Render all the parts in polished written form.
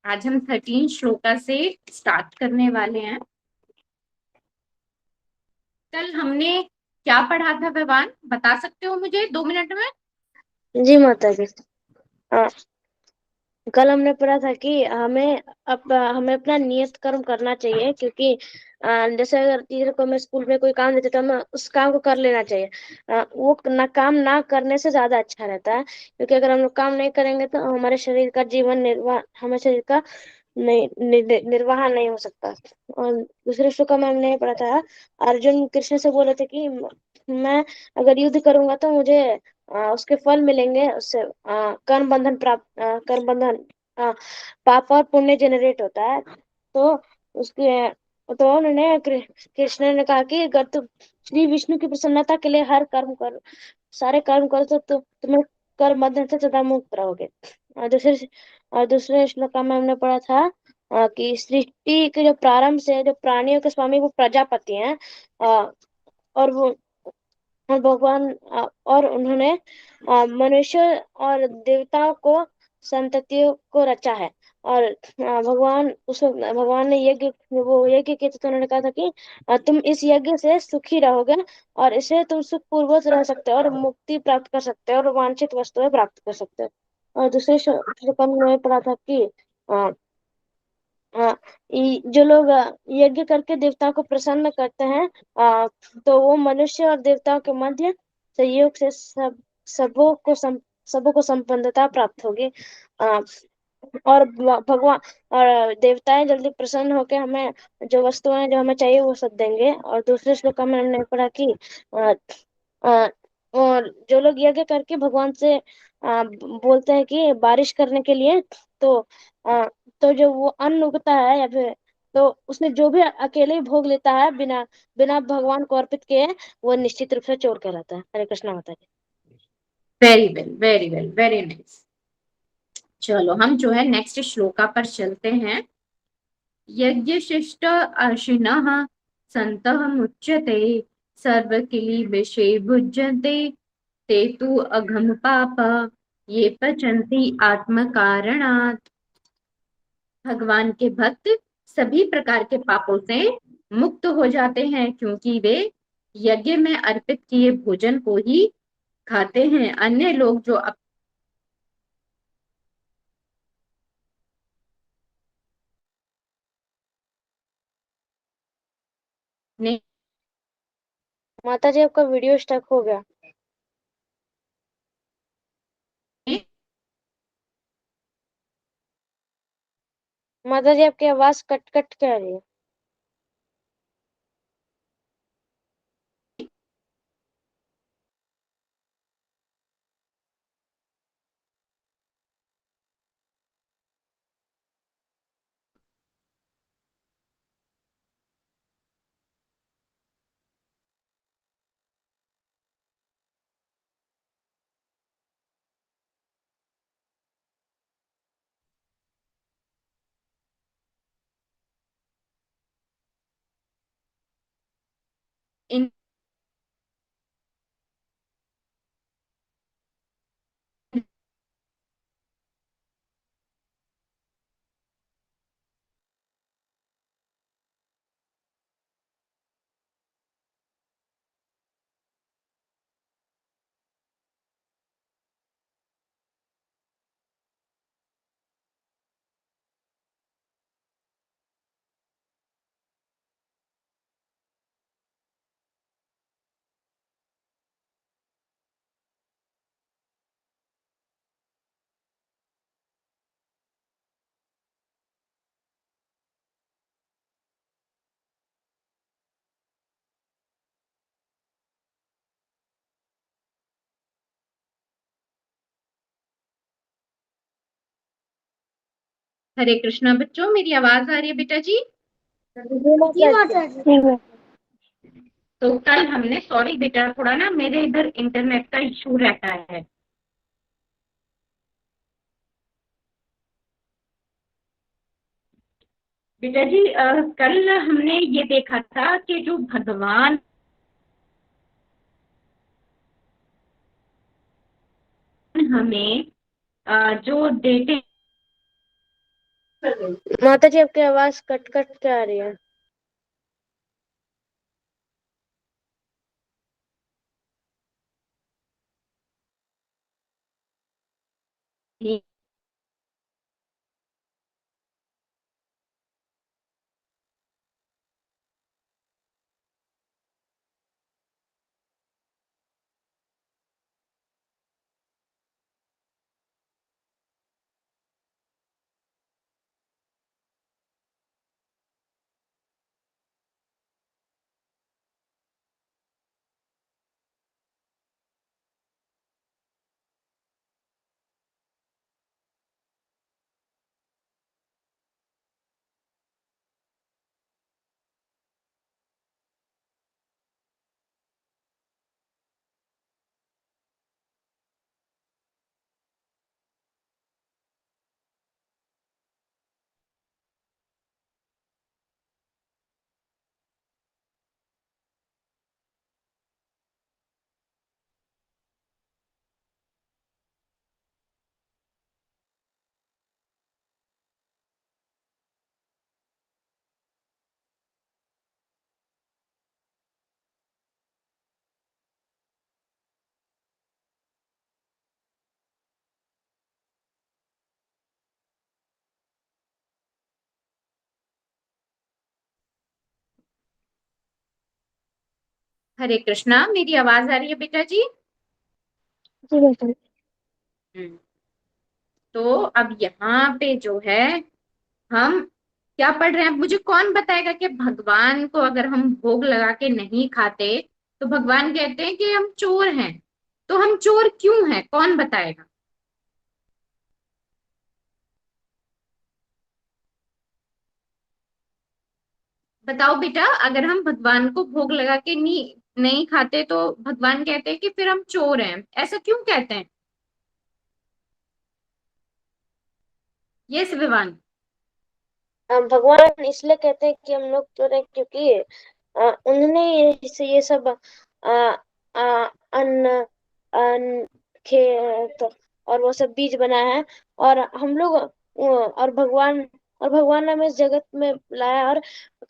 आज हम 13 श्लोका से स्टार्ट करने वाले हैं। कल हमने क्या पढ़ा था भगवान, बता सकते हो मुझे 2 मिनट में? जी माता जी। अ, कल हमने पढ़ा था कि हमें अपना नियत कर्म करना चाहिए, क्योंकि जैसे अगर टीचर को हमें स्कूल में कोई काम देते तो हमें उस काम को कर लेना चाहिए। वो काम ना करने से ज्यादा अच्छा रहता है, क्योंकि अगर हम लोग काम नहीं करेंगे तो हमारे शरीर का जीवन निर्वाह हमारे शरीर का निर्वाह नहीं हो सकता। और दूसरे श्लोक में हमने ये पढ़ा था, अर्जुन कृष्ण से बोले थे कि मैं अगर युद्ध करूंगा तो मुझे उसके फल मिलेंगे, उससे कर्म बंधन, पाप और पुण्य जनरेट होता है। तो उसके तो उन्होंने कृष्ण ने कहा कि अगर तुम श्री विष्णु की प्रसन्नता के लिए हर कर्म करो, सारे कर्म करो, तो तुम्हें कर्म बंधन से सदा मुक्त रहोगे। दूसरे श्लोक में हमने पढ़ा था कि सृष्टि के जो प्रारंभ से जो प्राणियों के स्वामी वो प्रजापति हैं। और वो और भगवान और उन्होंने मनुष्य और देवताओं को संततियों को रचा है। और भगवान ने यज्ञ किए थे, तो उन्होंने कहा था कि तुम इस यज्ञ से सुखी रहोगे और इसे तुम सुख पूर्वक रह सकते हो और मुक्ति प्राप्त कर सकते हो और वांछित वस्तुएं प्राप्त कर सकते हो। और दूसरे श्लोक में पढ़ा था कि अ, जो लोग यज्ञ करके देवताओं को प्रसन्न करते हैं, तो वो मनुष्य और देवताओं के मध्य संयोग से सबों को संपन्नता प्राप्त होगी। आ, और भगवान और देवताएं जल्दी प्रसन्न होकर हमें जो वस्तुएं जो हमें चाहिए वो सब देंगे। और दूसरे श्लोक में हमने पढ़ा कि आ, आ, और जो लोग यज्ञ करके भगवान से बोलते हैं कि बारिश करने के लिए, तो आ, तो जो वो अन्न उगता है या फिर तो उसने जो भी अकेले ही भोग लेता है बिना बिना भगवान को अर्पित किए, वो निश्चित रूप से चोर कहलाता है। हरे कृष्णा माता जी। Very well, very well, very nice. चलो हम जो है नेक्स्ट श्लोका पर चलते हैं। यज्ञशिष्ट अर्षिणः सन्तः मुच्यते सर्वकिल्बिषे भुज्यन्ते ते तु अघम पाप ये पचन्ति आत्मकारणात्। भगवान के भक्त सभी प्रकार के पापों से मुक्त हो जाते हैं, क्योंकि वे यज्ञ में अर्पित किए भोजन को ही खाते हैं। अन्य लोग जो अपने माता जी आपका वीडियो स्टक हो गया। माता जी आपकी आवाज कट कट के आ रही है। इन हरे कृष्णा बच्चों, मेरी आवाज आ रही है बेटा जी? जी माता जी। तो कल हमने, सॉरी बेटा, थोड़ा ना मेरे इधर इंटरनेट का इशू रहता है। बेटा जी कल हमने ये देखा था कि जो भगवान हमें जो देते माता जी आपकी आवाज कट कट के आ रही है। हैं। हरे कृष्णा, मेरी आवाज आ रही है बेटा जी? जी माता जी। हम्म, तो अब यहाँ पे जो है हम क्या पढ़ रहे हैं, अब मुझे कौन बताएगा कि भगवान को अगर हम भोग लगा के नहीं खाते तो भगवान कहते हैं कि हम चोर हैं। तो हम चोर क्यों हैं, कौन बताएगा? बताओ बेटा, अगर हम भगवान को भोग लगा के नहीं नहीं खाते तो भगवान कहते हैं कि फिर हम चोर हैं, ऐसा क्यों कहते हैं? यस विवान। भगवान इसलिए कहते हैं कि हम लोग चोर हैं क्योंकि उन्होंने ये सब अन्न अन्न खेत और वो सब बीज बनाया है। और हम लोग और भगवान ने हमें इस जगत में लाया और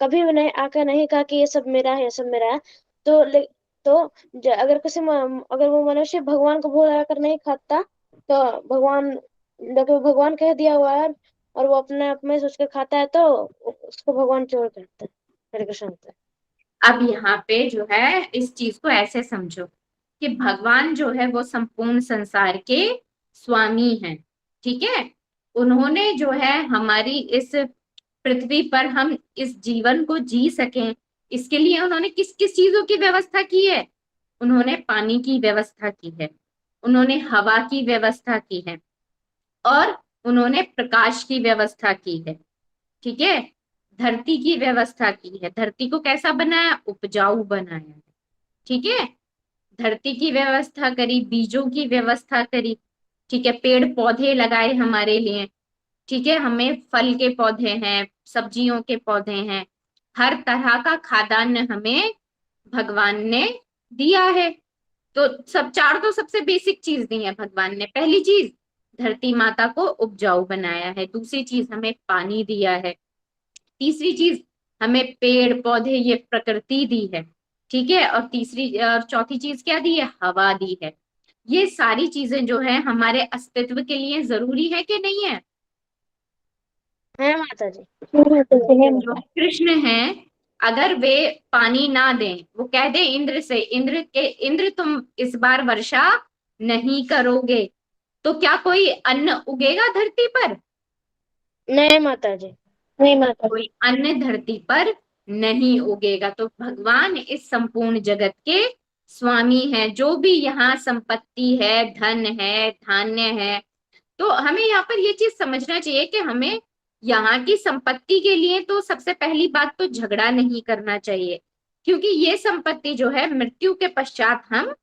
कभी भी नहीं आकर नहीं कहा कि ये सब मेरा है, ये सब मेरा है। तो तो अगर वो मनुष्य भगवान को भोग लगाकर नहीं खाता तो भगवान देखो भगवान कह दिया हुआ है और वो अपने आप में सोच के खाता है तो उसको भगवान चोर कहते हैं। हरे कृष्ण कहते अब यहाँ पे जो है इस चीज को ऐसे समझो कि भगवान जो है वो संपूर्ण संसार के स्वामी हैं। ठीक है, उन्होंने जो है हमारी इस पृथ्वी पर हम इस जीवन को जी सकें, इसके लिए उन्होंने किस किस चीजों की व्यवस्था की है? उन्होंने पानी की व्यवस्था की है, उन्होंने हवा की व्यवस्था की है, और उन्होंने प्रकाश की व्यवस्था की है। ठीक है, धरती की व्यवस्था की है, धरती को कैसा बनाया? उपजाऊ बनाया है। ठीक है, धरती की व्यवस्था करी, बीजों की व्यवस्था करी। ठीक है, पेड़ पौधे लगाए हमारे लिए। ठीक है, हमें फल के पौधे हैं, सब्जियों के पौधे हैं, हर तरह का खाद्यान्न हमें भगवान ने दिया है। तो सब चार तो सबसे बेसिक चीज दी है भगवान ने। पहली चीज, धरती माता को उपजाऊ बनाया है। दूसरी चीज, हमें पानी दिया है। तीसरी चीज, हमें पेड़ पौधे ये प्रकृति दी है। ठीक है, और तीसरी और चौथी चीज क्या दी है? हवा दी है। ये सारी चीजें जो है हमारे अस्तित्व के लिए जरूरी है कि नहीं है? हैं। है माता जी। है माता जी, है जो माता। कृष्ण हैं, अगर वे पानी ना दें, वो कह दे इंद्र से, इंद्र तुम इस बार वर्षा नहीं करोगे, तो क्या कोई अन्न उगेगा धरती पर? नहीं माता जी। नहीं माता जी। कोई अन्न धरती पर नहीं उगेगा। तो भगवान इस संपूर्ण जगत के स्वामी हैं। जो भी यहाँ संपत्ति है, धन है, धान्य है, तो हमें यहाँ पर ये चीज समझना चाहिए कि हमें यहाँ की संपत्ति के लिए तो सबसे पहली बात तो झगड़ा नहीं करना चाहिए, क्योंकि ये संपत्ति जो है मृत्यु के पश्चात हम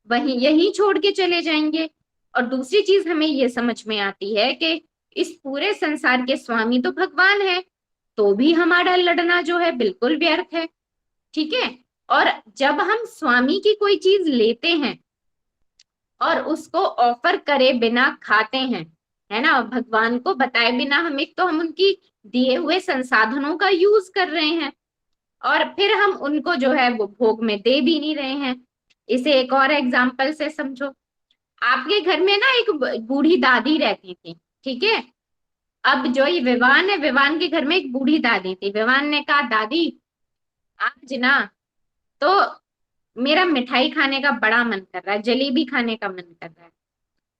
वहीं यहीं छोड़ के चले जाएंगे। और दूसरी चीज हमें ये समझ में आती है कि इस पूरे संसार के स्वामी तो भगवान है। तो भी हमारा लड़ना जो है बिल्कुल व्यर्थ है। ठीक है। और जब हम स्वामी की कोई चीज लेते हैं और उसको ऑफर करे बिना खाते हैं, है ना, भगवान को बताए बिना, हम एक तो हम उनकी दिए हुए संसाधनों का यूज कर रहे हैं और फिर हम उनको जो है वो भोग में दे भी नहीं रहे हैं। इसे एक और एग्जाम्पल से समझो। आपके घर में ना एक बूढ़ी दादी रहती थी, ठीक है। अब जो ये विवान है, विवान के घर में एक बूढ़ी दादी थी। विवान ने कहा, दादी आज ना तो मेरा मिठाई खाने का बड़ा मन कर रहा है, जलेबी खाने का मन कर रहा है।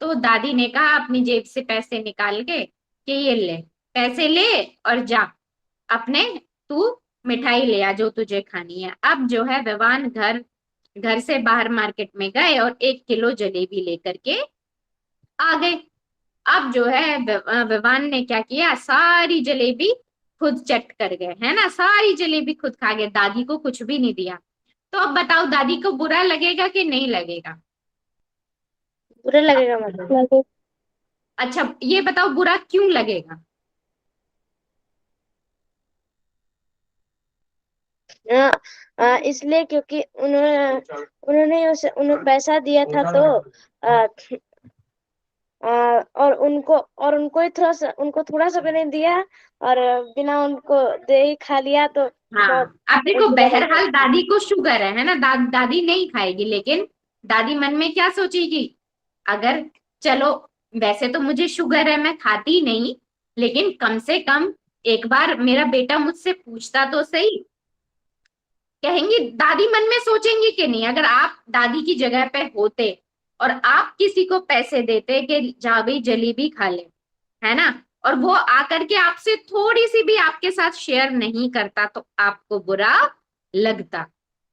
तो दादी ने कहा अपनी जेब से पैसे निकाल के कि ये ले, पैसे ले और जा अपने, तू मिठाई ले आ जो तुझे खानी है। अब जो है विवान घर घर से बाहर मार्केट में गए और 1 किलो जलेबी लेकर के आ गए। अब जो है विवान ने क्या किया, सारी जलेबी खुद चट कर गए, है ना, सारी जलेबी खुद खा गए, दादी को कुछ भी नहीं दिया। तो अब बताओ दादी को बुरा लगेगा कि नहीं लगेगा? बुरा लगेगा मतलब। अच्छा ये बताओ बुरा क्यों लगेगा? इसलिए क्योंकि उन्होंने उन्होंने उसे उन्हें पैसा दिया था, तो आ, और उनको ही थोड़ा सा भी नहीं दिया, और बिना उनको दे ही खा लिया, तो हाँ, बहुत अब देखो बुरा लगेगा। बहरहाल दादी को शुगर है ना, दादी नहीं खाएगी, लेकिन दादी मन में क्या सोचेगी, अगर चलो वैसे तो मुझे शुगर है, मैं खाती नहीं, लेकिन कम से कम एक बार मेरा बेटा मुझसे पूछता तो सही। कहेंगी, दादी मन में सोचेंगी कि नहीं, अगर आप दादी की जगह पे होते और आप किसी को पैसे देते कि जा भाई जलेबी खा ले, है ना, और वो आकर के आपसे थोड़ी सी भी आपके साथ शेयर नहीं करता, तो आपको बुरा लगता।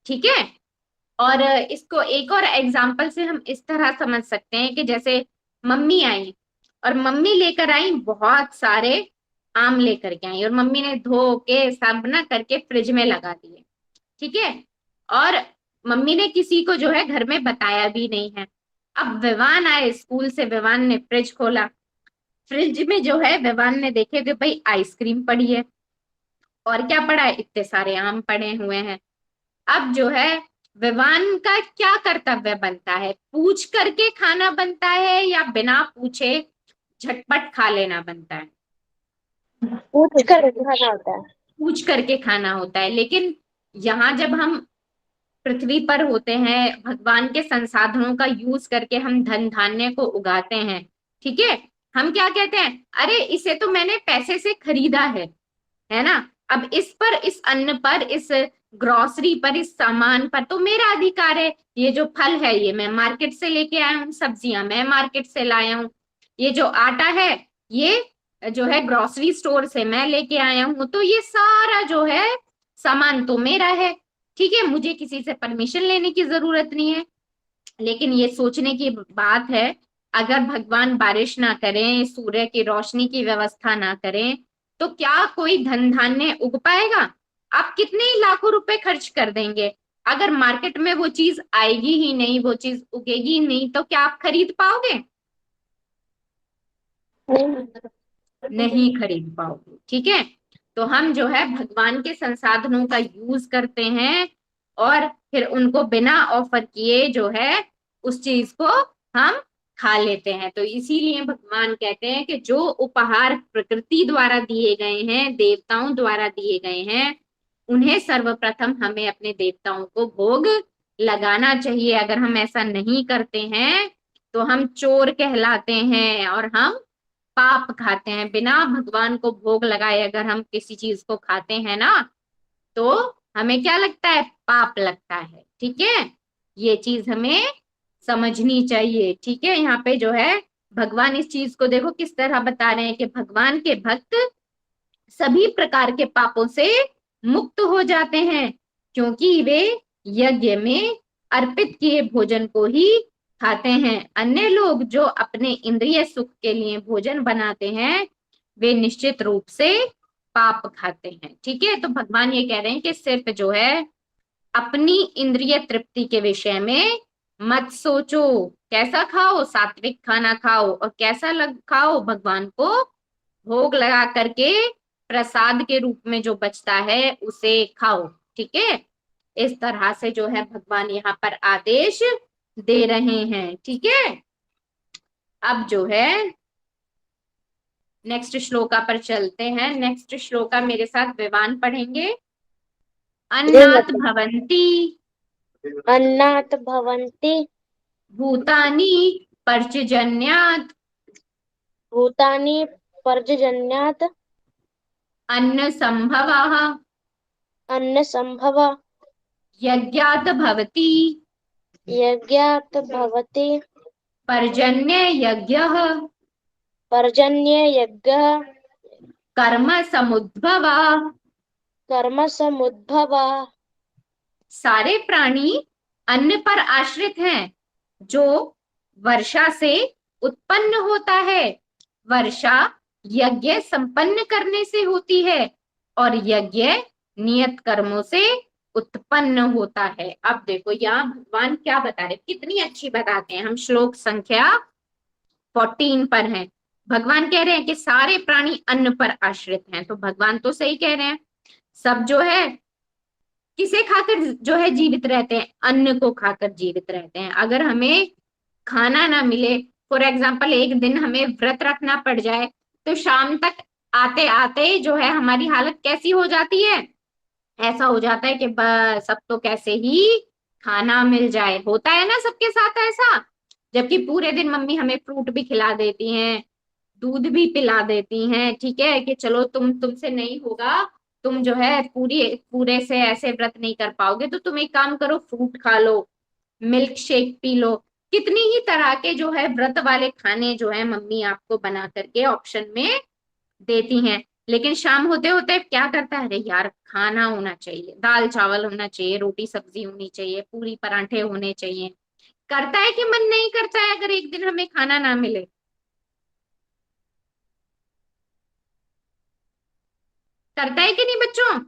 ठीक है। और इसको एक और एग्जाम्पल से हम इस तरह समझ सकते हैं कि जैसे मम्मी आई और मम्मी लेकर आई बहुत सारे आम लेकर के आई, और मम्मी ने धो के सब ना करके फ्रिज में लगा दिए। ठीक है। और मम्मी ने किसी को जो है घर में बताया भी नहीं है। अब विवान आए स्कूल से, विवान ने फ्रिज खोला, फ्रिज में जो है विवान ने देखे कि भाई आइसक्रीम पड़ी है, और क्या पड़ा है, इतने सारे आम पड़े हुए हैं। अब जो है विवान का क्या कर्तव्य बनता है, पूछ करके खाना बनता है या बिना पूछे झटपट खा लेना बनता है? पूछ कर खाना होता है। पूछ करके खाना होता है। लेकिन यहाँ जब हम पृथ्वी पर होते हैं, भगवान के संसाधनों का यूज करके हम धन धान्य को उगाते हैं, ठीक है, हम क्या कहते हैं, अरे इसे तो मैंने पैसे से खरीदा है ना, अब इस पर, इस अन्न पर, इस ग्रोसरी पर, इस सामान पर तो मेरा अधिकार है। ये जो फल है ये मैं मार्केट से लेके आया हूँ, सब्जियां मैं मार्केट से लाया हूँ, ये जो आटा है ये जो है ग्रोसरी स्टोर से मैं लेके आया हूँ, तो ये सारा जो है सामान तो मेरा है। ठीक है, मुझे किसी से परमिशन लेने की जरूरत नहीं है। लेकिन ये सोचने की बात है, अगर भगवान बारिश ना करें, सूर्य की रोशनी की व्यवस्था ना करें, तो क्या कोई धन धान्य उग पाएगा? आप कितने ही लाखों रुपए खर्च कर देंगे, अगर मार्केट में वो चीज आएगी ही नहीं, वो चीज उगेगी ही नहीं, तो क्या आप खरीद पाओगे? नहीं खरीद पाओगे। ठीक है। तो हम जो है भगवान के संसाधनों का यूज करते हैं और फिर उनको बिना ऑफर किए जो है उस चीज को हम खा लेते हैं। तो इसीलिए भगवान कहते हैं कि जो उपहार प्रकृति द्वारा दिए गए हैं, देवताओं द्वारा दिए गए हैं, उन्हें सर्वप्रथम हमें अपने देवताओं को भोग लगाना चाहिए। अगर हम ऐसा नहीं करते हैं तो हम चोर कहलाते हैं और हम पाप खाते हैं। बिना भगवान को भोग लगाए अगर हम किसी चीज को खाते हैं ना, तो हमें क्या लगता है, पाप लगता है। ठीक है, ये चीज हमें समझनी चाहिए। ठीक है, यहाँ पे जो है भगवान इस चीज को देखो किस तरह बता रहे हैं कि भगवान के भक्त सभी प्रकार के पापों से मुक्त हो जाते हैं, क्योंकि वे यज्ञ में अर्पित किए भोजन को ही खाते हैं। अन्य लोग जो अपने इंद्रिय सुख के लिए भोजन बनाते हैं, वे निश्चित रूप से पाप खाते हैं। ठीक है, तो भगवान ये कह रहे हैं कि सिर्फ जो है अपनी इंद्रिय तृप्ति के विषय में मत सोचो, कैसा खाओ, सात्विक खाना खाओ, और कैसा लग खाओ, भगवान को भोग लगा करके प्रसाद के रूप में जो बचता है उसे खाओ। ठीक है, इस तरह से जो है भगवान यहाँ पर आदेश दे रहे हैं। ठीक है, अब जो है नेक्स्ट श्लोका पर चलते हैं। नेक्स्ट श्लोका मेरे साथ विवान पढ़ेंगे। अन्नात् भवन्ति अन्नात् भवन्ति भूतानि पर्जन्यात् भूतानि पर्जन्यात् अन्न संभवाः अन्न संभव यज्ञात् भवति यज्ञात् भवति पर्जन्य यज्ञः पर्जन्य यज्ञः कर्म समुद्भवा। कर्म समुद्भवा। सारे प्राणी अन्न पर आश्रित हैं जो वर्षा से उत्पन्न होता है। वर्षा यज्ञ संपन्न करने से होती है और यज्ञ नियत कर्मों से उत्पन्न होता है। अब देखो यहाँ भगवान क्या बता रहे, कितनी अच्छी बताते हैं। हम श्लोक संख्या 14 पर हैं। भगवान कह रहे हैं कि सारे प्राणी अन्न पर आश्रित हैं, तो भगवान तो सही कह रहे हैं। सब जो है किसे खाकर जो है जीवित रहते हैं, अन्न को खाकर जीवित रहते हैं। अगर हमें खाना ना मिले, फॉर एग्जाम्पल एक दिन हमें व्रत रखना पड़ जाए, तो शाम तक आते आते जो है हमारी हालत कैसी हो जाती है, ऐसा हो जाता है कि बस सब तो कैसे ही खाना मिल जाए। होता है ना सबके साथ ऐसा, जबकि पूरे दिन मम्मी हमें फ्रूट भी खिला देती हैं, दूध भी पिला देती हैं। ठीक है कि चलो तुमसे नहीं होगा, तुम जो है पूरे से ऐसे व्रत नहीं कर पाओगे, तो तुम एक काम करो, फ्रूट खा लो, मिल्क शेक पी लो। कितनी ही तरह के जो है व्रत वाले खाने जो है मम्मी आपको बना करके ऑप्शन में देती हैं। लेकिन शाम होते होते क्या करता है, अरे यार खाना होना चाहिए, दाल चावल होना चाहिए, रोटी सब्जी होनी चाहिए, पूरी पराठे होने चाहिए। करता है कि मन नहीं करता है अगर एक दिन हमें खाना ना मिले? करता है कि नहीं बच्चों?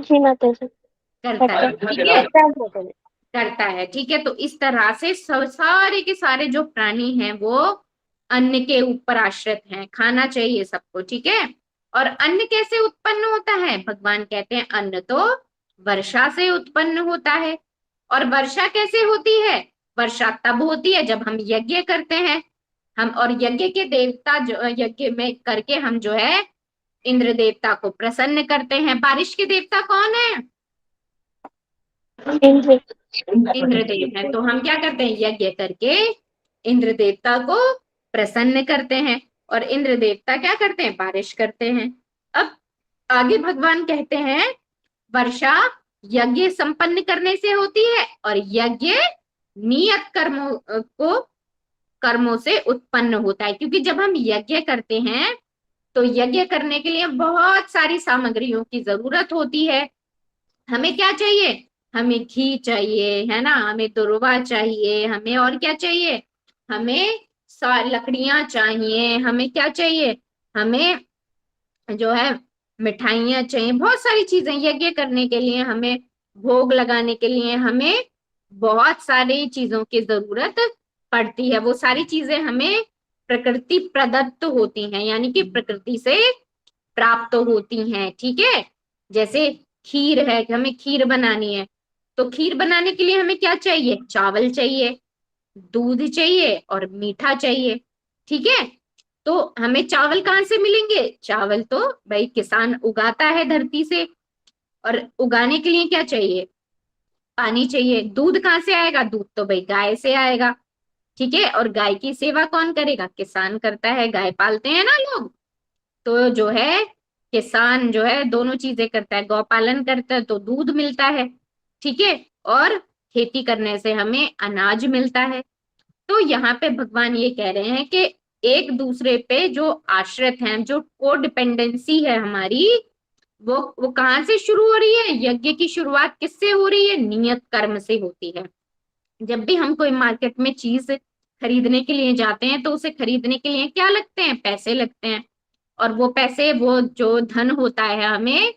जी माता जी। करता है, ठीक है, करता है। ठीक है, तो इस तरह से सारे के सारे जो प्राणी हैं वो अन्न के ऊपर आश्रित हैं, खाना चाहिए सबको। ठीक है, और अन्न कैसे उत्पन्न होता है? भगवान कहते हैं अन्न तो वर्षा से उत्पन्न होता है। और वर्षा कैसे होती है? वर्षा तब होती है जब हम यज्ञ करते हैं। हम और यज्ञ के देवता जो यज्ञ में करके हम जो है इंद्र देवता को प्रसन्न करते हैं। बारिश के देवता कौन है? इंद्र। इंद्रदेव है। तो हम क्या करते हैं, यज्ञ करके इंद्र देवता को प्रसन्न करते हैं, और इंद्र देवता क्या करते हैं, बारिश करते हैं। अब आगे भगवान कहते हैं वर्षा यज्ञ संपन्न करने से होती है, और यज्ञ नियत कर्मों से उत्पन्न होता है। क्योंकि जब हम यज्ञ करते हैं तो यज्ञ करने के लिए बहुत सारी सामग्रियों की जरूरत होती है। हमें क्या चाहिए, हमें घी चाहिए, है ना, हमें दुर्वा चाहिए, हमें और क्या चाहिए, हमें लकड़ियां चाहिए, हमें क्या चाहिए, हमें जो है मिठाइयाँ चाहिए, बहुत सारी चीजें यज्ञ करने के लिए, हमें भोग लगाने के लिए हमें बहुत सारी चीजों की जरूरत पड़ती है। वो सारी चीजें हमें प्रकृति प्रदत्त होती हैं, यानी कि प्रकृति से प्राप्त होती हैं। ठीक है, जैसे खीर है, हमें खीर बनानी है, तो खीर बनाने के लिए हमें क्या चाहिए, चावल चाहिए, दूध चाहिए और मीठा चाहिए। ठीक है, तो हमें चावल कहाँ से मिलेंगे, चावल तो भाई किसान उगाता है धरती से, और उगाने के लिए क्या चाहिए, पानी चाहिए। दूध कहाँ से आएगा, दूध तो भाई गाय से आएगा। ठीक है, और गाय की सेवा कौन करेगा, किसान करता है, गाय पालते हैं ना लोग। तो जो है किसान जो है दोनों चीजें करता है, गौ पालन करता है तो दूध मिलता है। ठीक है, और खेती करने से हमें अनाज मिलता है। तो यहाँ पे भगवान ये कह रहे हैं कि एक दूसरे पे जो आश्रित हैं, जो कोडिपेंडेंसी है हमारी, वो कहाँ से शुरू हो रही है, यज्ञ की शुरुआत किससे हो रही है, नियत कर्म से होती है। जब भी हम कोई मार्केट में चीज खरीदने के लिए जाते हैं तो उसे खरीदने के लिए क्या लगते हैं, पैसे लगते हैं। और वो पैसे, वो जो धन होता है, हमें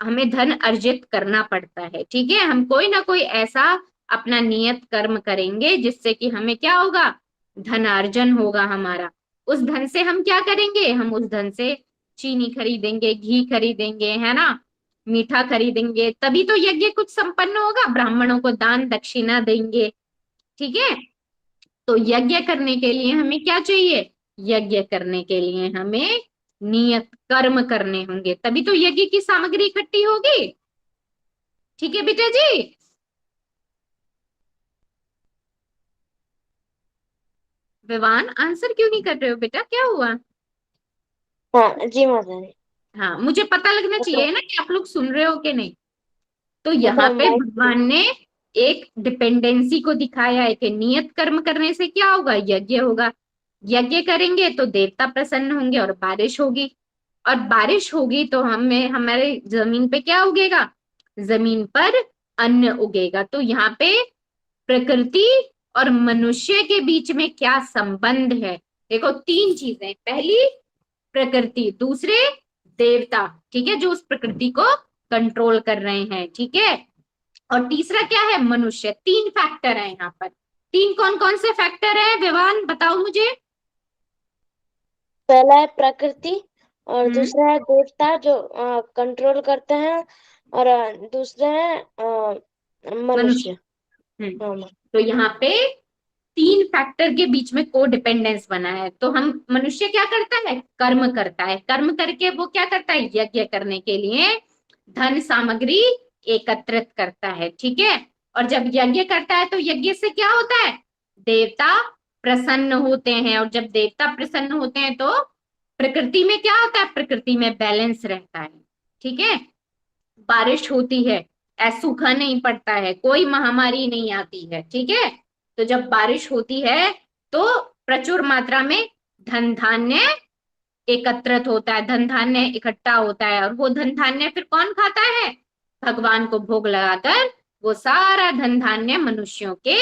हमें धन अर्जित करना पड़ता है। ठीक है, हम कोई ना कोई ऐसा अपना नियत कर्म करेंगे जिससे कि हमें क्या होगा, धन अर्जन होगा हमारा। उस धन से हम क्या करेंगे, हम उस धन से चीनी खरीदेंगे, घी खरीदेंगे, है ना, मीठा खरीदेंगे, तभी तो यज्ञ कुछ संपन्न होगा। ब्राह्मणों को दान दक्षिणा देंगे, ठीक है। तो यज्ञ करने के लिए हमें क्या चाहिए? यज्ञ करने के लिए हमें नियत कर्म करने होंगे, तभी तो यज्ञ की सामग्री इकट्ठी होगी। ठीक है बेटा जी। विवान आंसर क्यों नहीं कर रहे हो बेटा, क्या हुआ? हाँ जी माता जी। हाँ, मुझे पता लगना चाहिए ना कि आप लोग सुन रहे हो कि नहीं। तो यहाँ पे माइक। भगवान ने एक डिपेंडेंसी को दिखाया है कि नियत कर्म करने से क्या होगा? यज्ञ होगा। यज्ञ करेंगे तो देवता प्रसन्न होंगे और बारिश होगी। और बारिश होगी तो हमें हमारे जमीन पे क्या उगेगा? जमीन पर अन्न उगेगा। तो यहाँ पे प्रकृति और मनुष्य के बीच में क्या संबंध है? देखो, तीन चीजें। पहली प्रकृति, दूसरे देवता, ठीक है, जो उस प्रकृति को कंट्रोल कर रहे हैं, ठीक है। और तीसरा क्या है? मनुष्य। तीन फैक्टर है यहाँ पर। तीन कौन कौन से फैक्टर है विवान, बताओ मुझे। पहला है प्रकृति, और हम्म। दूसरा है देवता जो कंट्रोल करते हैं, और दूसरा है मनुष्य। मनुष्य। हम्म। हाँ तो यहाँ पे तीन फैक्टर के बीच में को डिपेंडेंस बना है। तो हम मनुष्य क्या करता है? कर्म करता है। कर्म करके वो क्या करता है? यज्ञ करने के लिए धन सामग्री एकत्रित करता है, ठीक है। और जब यज्ञ करता है तो यज्ञ से क्या होता है? देवता प्रसन्न होते हैं। और जब देवता प्रसन्न होते हैं तो प्रकृति में क्या होता है? प्रकृति में बैलेंस रहता है, ठीक है। बारिश होती है, सूखा नहीं पड़ता है, कोई महामारी नहीं आती है, ठीक है। तो जब बारिश होती है तो प्रचुर मात्रा में धन धान्य एकत्रित होता है, धन धान्य इकट्ठा होता है। और वो धन धान्य फिर कौन खाता है? भगवान को भोग लगाकर वो सारा धन धान्य मनुष्यों के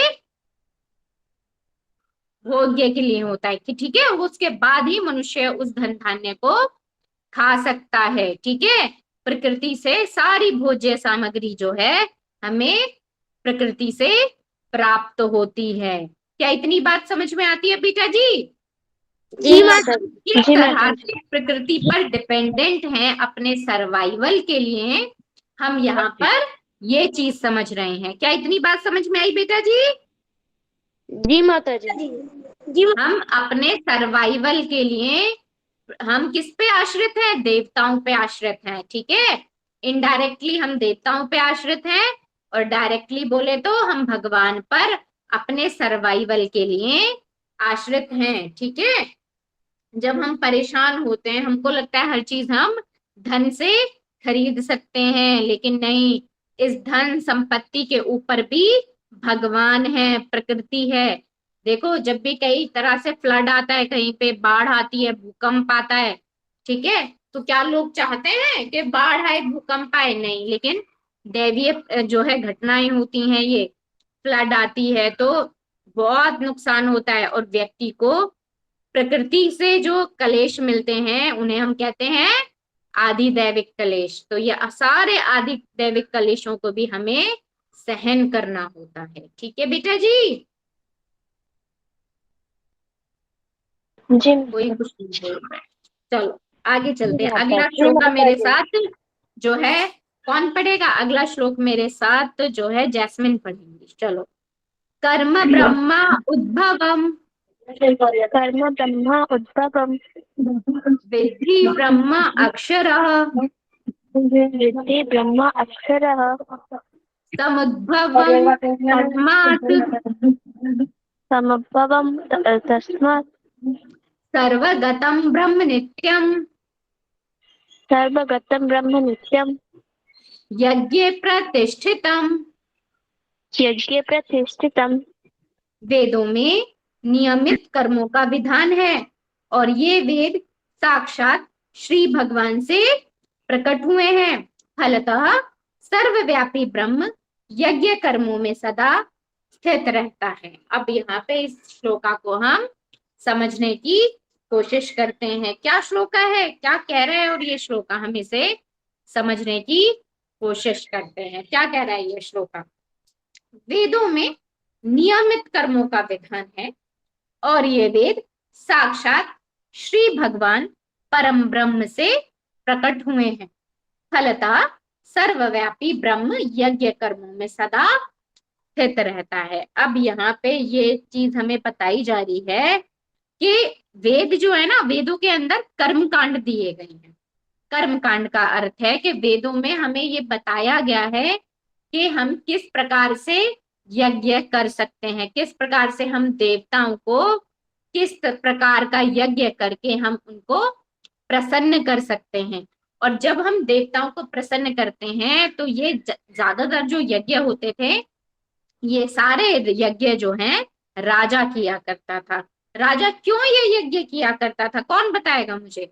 भोग्य के लिए होता है, कि ठीक है, उसके बाद ही मनुष्य उस धन धान्य को खा सकता है, ठीक है। प्रकृति से सारी भोज्य सामग्री जो है हमें प्रकृति से प्राप्त होती है। क्या इतनी बात समझ में आती है बेटा जी? जी कि माता हम जी। किस जी तरह माता जी। से प्रकृति पर डिपेंडेंट हैं अपने सर्वाइवल के लिए, हम यहाँ पर ये चीज समझ रहे हैं। क्या इतनी बात समझ में आई बेटा जी? जी माता जी। जी। हम अपने सर्वाइवल के लिए हम किस पे आश्रित हैं? देवताओं पे आश्रित हैं, ठीक है। इनडायरेक्टली हम देवताओं पे आश्रित हैं, और डायरेक्टली बोले तो हम भगवान पर अपने सर्वाइवल के लिए आश्रित हैं, ठीक है। जब हम परेशान होते हैं, हमको लगता है हर चीज हम धन से खरीद सकते हैं, लेकिन नहीं। इस धन संपत्ति के ऊपर भी भगवान है, प्रकृति है। देखो, जब भी कई तरह से फ्लड आता है, कहीं पे बाढ़ आती है, भूकंप आता है, ठीक है, तो क्या लोग चाहते हैं कि बाढ़ आए, भूकंप आए? नहीं, लेकिन दैवीय जो है घटनाएं होती हैं, ये फ्लड आती है तो बहुत नुकसान होता है। और व्यक्ति को प्रकृति से जो कलेश मिलते हैं उन्हें हम कहते हैं आदि दैविक कलेश। तो ये सारे आदि दैविक कलेशों को भी हमें सहन करना होता है, ठीक है बेटा जी। जी कोई कुछ नहीं बोल रहा है। चलो आगे चलते हैं। माता अगला जी। श्लोक माता मेरे जी। साथ जो है, कौन पढ़ेगा अगला श्लोक मेरे साथ? जो है जैस्मिन पढ़ेंगी। चलो। कर्म ब्रह्मा उद्भवम कर्म ब्रह्म उद्भवम् विद्धि ब्रह्म अक्षरः विद्धि ब्रह्म अक्षरः समुद्भवम् तस्मात् समुद्भवम् तस्मात् सर्वगतं ब्रह्म नित्यं सर्वगतं ब्रह्म नित्यम् यज्ञे प्रतिष्ठितम्। यज्ञे प्रतिष्ठितम्। वेदों में नियमित कर्मों का विधान है, और ये वेद साक्षात श्री भगवान से प्रकट हुए हैं। फलतः सर्वव्यापी ब्रह्म यज्ञ कर्मों में सदा स्थित रहता है। अब यहाँ पे इस श्लोका को हम समझने की कोशिश करते हैं। क्या श्लोका है, क्या कह रहा है, और ये श्लोका हम इसे समझने की कोशिश करते हैं। क्या कह रहा है ये श्लोका? वेदों में नियमित कर्मों का विधान है, और ये वेद साक्षात श्री भगवान परम ब्रह्म से प्रकट हुए हैं। फलतः सर्वव्यापी ब्रह्म यज्ञ कर्मों में सदा स्थित रहता है। अब यहाँ पे ये चीज हमें बताई जा रही है कि वेद जो है ना, वेदों के अंदर कर्म कांड दिए गए हैं। कर्म कांड का अर्थ है कि वेदों में हमें ये बताया गया है कि हम किस प्रकार से यज्ञ कर सकते हैं, किस प्रकार से हम देवताओं को किस प्रकार का यज्ञ करके हम उनको प्रसन्न कर सकते हैं। और जब हम देवताओं को प्रसन्न करते हैं तो ये ज्यादातर जो यज्ञ होते थे, ये सारे यज्ञ जो हैं राजा किया करता था। राजा क्यों ये यज्ञ किया करता था, कौन बताएगा मुझे?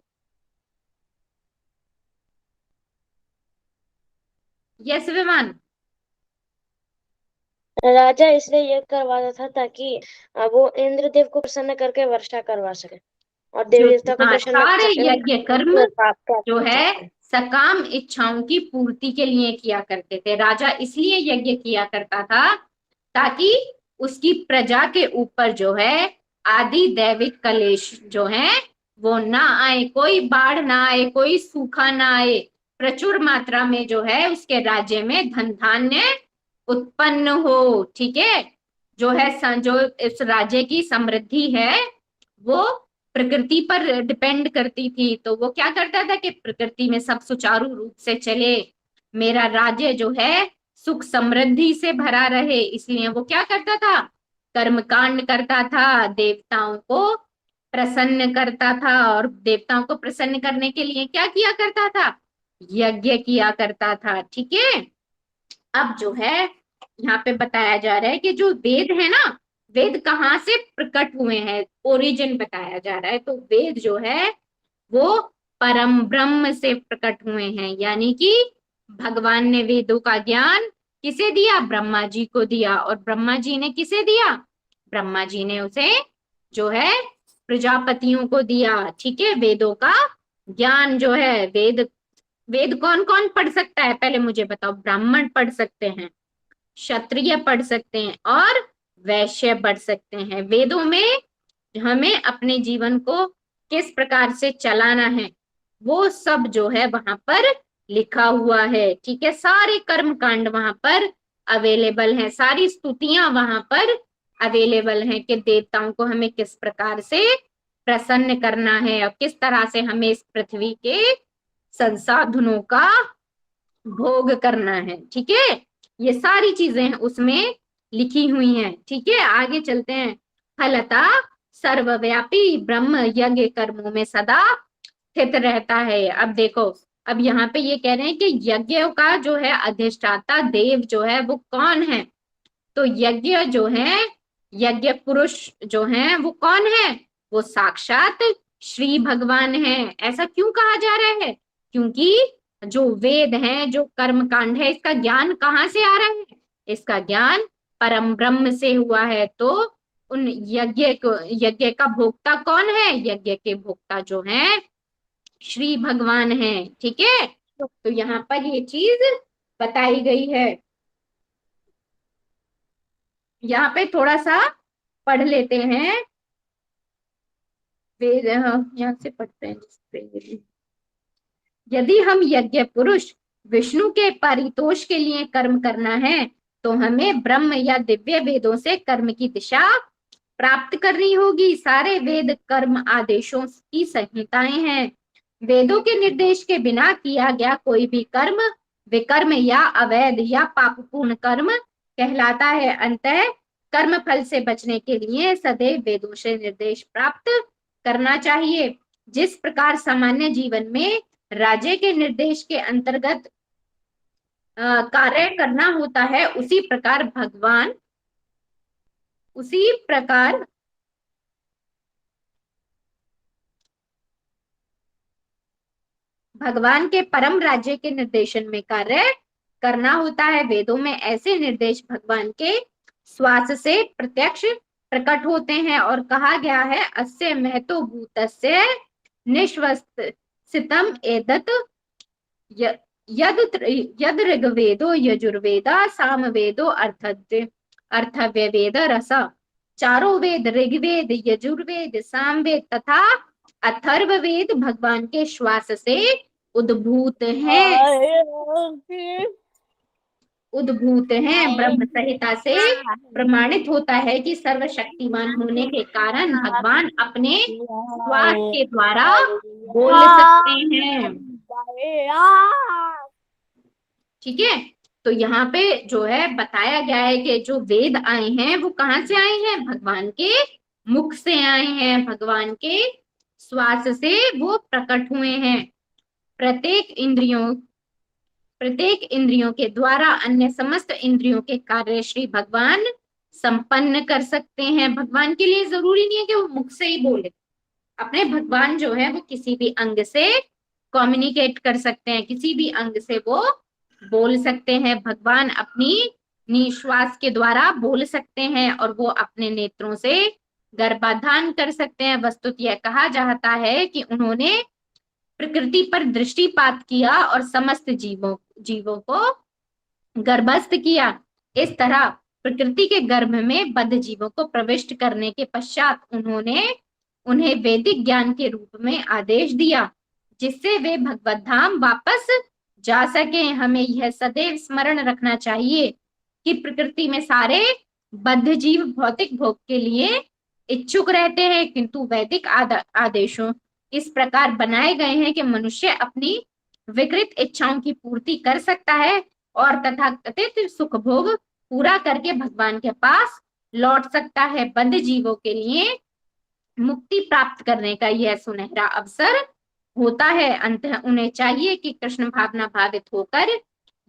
यस विमान। राजा इसलिए ये करवाता था ताकि वो इंद्रदेव को प्रसन्न करके वर्षा करवा सके और देवी देवता को हाँ, प्रसन्न कर सारे सके, यज्ञ कर्म उनको पाप प्राप्त जो कर है सकते हैं। सकाम इच्छाओं की पूर्ति के लिए किया करते थे। राजा इसलिए यज्ञ किया करता था ताकि उसकी प्रजा के ऊपर जो है आदि दैविक कलेश जो है वो ना आए, कोई बाढ़ ना आए, कोई सूखा ना आए, प्रचुर मात्रा में जो है उसके राज्य में धन धान्य उत्पन्न हो। ठीक है, जो है जो इस राज्य की समृद्धि है वो प्रकृति पर डिपेंड करती थी। तो वो क्या करता था कि प्रकृति में सब सुचारू रूप से चले, मेरा राज्य जो है सुख समृद्धि से भरा रहे, इसलिए वो क्या करता था, कर्मकांड करता था, देवताओं को प्रसन्न करता था। और देवताओं को प्रसन्न करने के लिए क्या किया करता था, यज्ञ किया करता था। ठीक है, अब जो है यहाँ पे बताया जा रहा है कि जो वेद है ना, वेद कहाँ से प्रकट हुए हैं, ओरिजिन बताया जा रहा है। तो वेद जो है वो परम ब्रह्म से प्रकट हुए हैं, यानी कि भगवान ने वेदों का ज्ञान किसे दिया, ब्रह्मा जी को दिया। और ब्रह्मा जी ने किसे दिया, ब्रह्मा जी ने उसे जो है प्रजापतियों को दिया। ठीक है, वेदों का ज्ञान जो है, वेद वेद कौन कौन पढ़ सकता है पहले मुझे बताओ? ब्राह्मण पढ़ सकते हैं, क्षत्रिय पढ़ सकते हैं और वैश्य पढ़ सकते हैं। वेदों में हमें अपने जीवन को किस प्रकार से चलाना है वो सब जो है वहां पर लिखा हुआ है। ठीक है, सारे कर्म कांड वहां पर अवेलेबल हैं, सारी स्तुतियां वहां पर अवेलेबल हैं कि देवताओं को हमें किस प्रकार से प्रसन्न करना है और किस तरह से हमें इस पृथ्वी के संसाधनों का भोग करना है। ठीक है, ये सारी चीजें उसमें लिखी हुई हैं। ठीक है, आगे चलते हैं। फलता सर्वव्यापी ब्रह्म यज्ञ कर्मों में सदा स्थित रहता है। अब देखो, अब यहाँ पे ये कह रहे हैं कि यज्ञ का जो है अधिष्ठाता देव जो है वो कौन है। तो यज्ञ जो है, यज्ञ पुरुष जो है वो कौन है, वो साक्षात श्री भगवान है। ऐसा क्यों कहा जा रहा है, क्योंकि जो वेद है, जो कर्म कांड है, इसका ज्ञान कहाँ से आ रहा है, इसका ज्ञान परम ब्रह्म से हुआ है। तो उन यज्ञ का भोक्ता कौन है, यज्ञ के भोक्ता जो है श्री भगवान है। ठीक है, तो यहाँ पर ये चीज बताई गई है। यहाँ पे थोड़ा सा पढ़ लेते हैं वेद, यहाँ से पढ़ते हैं। यदि हम यज्ञ पुरुष विष्णु के परितोष के लिए कर्म करना है तो हमें ब्रह्म या दिव्य वेदों से कर्म की दिशा प्राप्त करनी होगी। सारे वेद कर्म आदेशों की संहिताएं हैं। वेदों के निर्देश के बिना किया गया कोई भी कर्म विकर्म या अवैध या पापपूर्ण कर्म कहलाता है। अंतः कर्म फल से बचने के लिए सदैव वेदों से निर्देश प्राप्त करना चाहिए। जिस प्रकार सामान्य जीवन में राज्य के निर्देश के अंतर्गत कार्य करना होता है, उसी प्रकार भगवान के परम राज्य के निर्देशन में कार्य करना होता है। वेदों में ऐसे निर्देश भगवान के श्वास से प्रत्यक्ष प्रकट होते हैं और कहा गया है, अस्य महतो भूतस्य निश्वसितम एदत यद ऋग्वेदो यजुर्वेदा सामवेदो अर्थव्यवेद रस। चारों वेद ऋग्वेद यजुर्वेद सामवेद तथा अथर्ववेद भगवान के श्वास से उद्भूत हैं, उद्भूत हैं। ब्रह्म संहिता से प्रमाणित होता है कि सर्वशक्तिमान होने के कारण भगवान अपने श्वास के द्वारा बोल सकते हैं। ठीक है, तो यहाँ पे जो है बताया गया है कि जो वेद आए हैं वो कहाँ से आए हैं, भगवान के मुख से आए हैं, भगवान के श्वास से वो प्रकट हुए हैं। प्रत्येक इंद्रियों के द्वारा अन्य समस्त इंद्रियों के कार्य श्री भगवान संपन्न कर सकते हैं। भगवान के लिए जरूरी नहीं है कि वो मुख से ही बोले, अपने भगवान जो है वो किसी भी अंग से कम्युनिकेट कर सकते हैं, किसी भी अंग से वो बोल सकते हैं। भगवान अपनी निश्वास के द्वारा बोल सकते हैं और वो अपने नेत्रों से गर्भाधान कर सकते हैं। वस्तुतः यह कहा जाता है कि उन्होंने प्रकृति पर दृष्टिपात किया और समस्त जीवों जीवों को गर्भस्थ किया। इस तरह प्रकृति के गर्भ में बद्ध जीवों को प्रविष्ट करने के पश्चात उन्होंने उन्हें वैदिक ज्ञान के रूप में आदेश दिया, जिससे वे भगवत धाम वापस जा सके। हमें यह सदैव स्मरण रखना चाहिए कि प्रकृति में सारे बद्ध जीव भौतिक भोग के लिए इच्छुक रहते हैं, किंतु वैदिक आदेशों इस प्रकार बनाए गए हैं कि मनुष्य अपनी विकृत इच्छाओं की पूर्ति कर सकता है और तथाकथित सुख भोग पूरा करके भगवान के पास लौट सकता है। बद्ध जीवों के लिए मुक्ति प्राप्त करने का यह सुनहरा अवसर होता है। अंततः उन्हें चाहिए कि कृष्ण भावना भावित होकर